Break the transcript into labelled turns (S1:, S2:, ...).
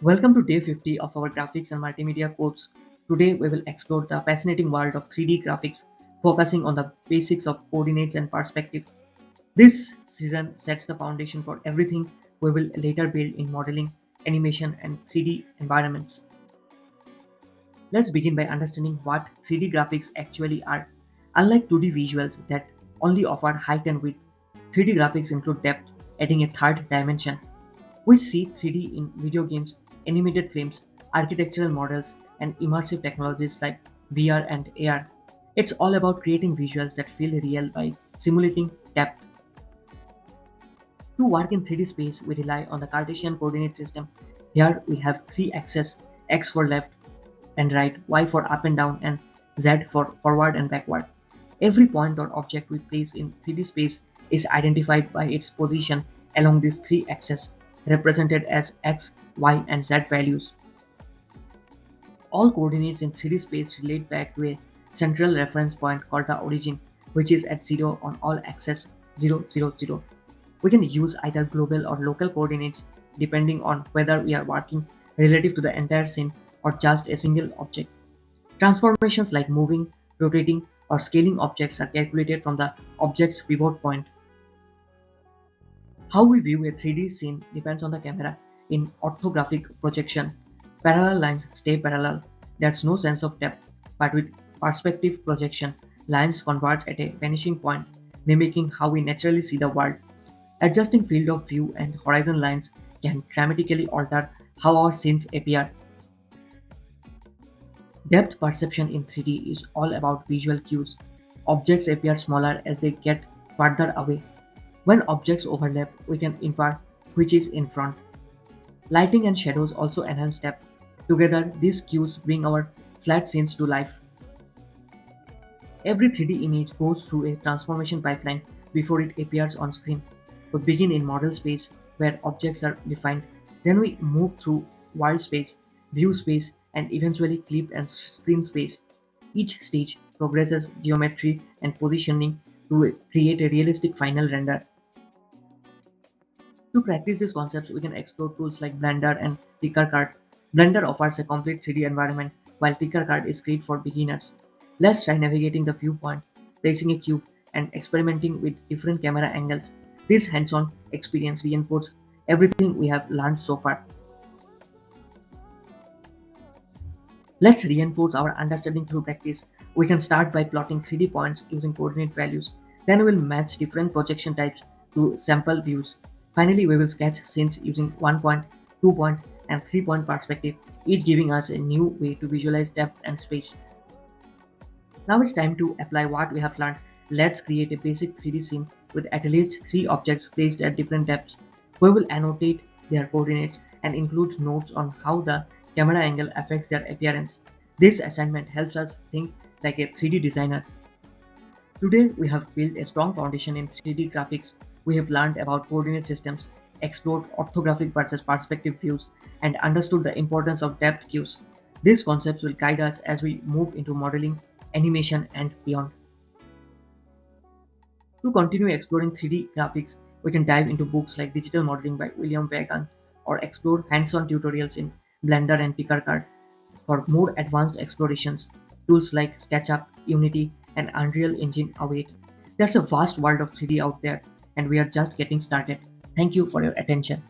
S1: Welcome to day 50 of our graphics and multimedia course. Today we will explore the fascinating world of 3D graphics, focusing on the basics of coordinates and perspective. This season sets the foundation for everything we will later build in modeling, animation, and 3D environments. Let's begin by understanding what 3D graphics actually are. Unlike 2D visuals that only offer height and width, 3D graphics include depth, adding a third dimension. We see 3D in video games, animated films, architectural models, and immersive technologies like VR and AR. It's all about creating visuals that feel real by simulating depth. To work in 3D space, we rely on the Cartesian coordinate system. Here we have three axes: X for left and right, Y for up and down, and Z for forward and backward. Every point or object we place in 3D space is identified by its position along these three axes, represented as X, Y, and Z values. All coordinates in 3D space relate back to a central reference point called the origin, which is at 0 on all axes 0, 0, 0. We can use either global or local coordinates depending on whether we are working relative to the entire scene or just a single object. Transformations like moving, rotating, or scaling objects are calculated from the object's pivot point. How we view a 3D scene depends on the camera. In orthographic projection, parallel lines stay parallel. There's no sense of depth, but with perspective projection, lines converge at a vanishing point, mimicking how we naturally see the world. Adjusting field of view and horizon lines can dramatically alter how our scenes appear. Depth perception in 3D is all about visual cues. Objects appear smaller as they get further away. When objects overlap, we can infer which is in front. Lighting and shadows also enhance depth. Together, these cues bring our flat scenes to life. Every 3D image goes through a transformation pipeline before it appears on screen. We begin in model space, where objects are defined. Then we move through world space, view space, and eventually clip and screen space. Each stage progresses geometry and positioning to create a realistic final render. To practice these concepts, we can explore tools like Blender and PicsArt. Blender offers a complete 3D environment, while PicsArt is great for beginners. Let's try navigating the viewpoint, placing a cube, and experimenting with different camera angles. This hands-on experience reinforces everything we have learned so far. Let's reinforce our understanding through practice. We can start by plotting 3D points using coordinate values. Then we'll match different projection types to sample views. Finally, we will sketch scenes using 1 point, 2 point, and 3 point perspective, each giving us a new way to visualize depth and space. Now it's time to apply what we have learned. Let's create a basic 3D scene with at least 3 objects placed at different depths. We will annotate their coordinates and include notes on how the camera angle affects their appearance. This assignment helps us think like a 3D designer. Today we have built a strong foundation in 3D graphics. We have learned about coordinate systems, explored orthographic versus perspective views, and understood the importance of depth cues. These concepts will guide us as we move into modeling, animation, and beyond. To continue exploring 3D graphics, we can dive into books like Digital Modeling by William Vaughan or explore hands-on tutorials in Blender and PicsArt. For more advanced explorations, tools like SketchUp, Unity, and Unreal Engine await. There's a vast world of 3D out there, and we are just getting started. Thank you for your attention.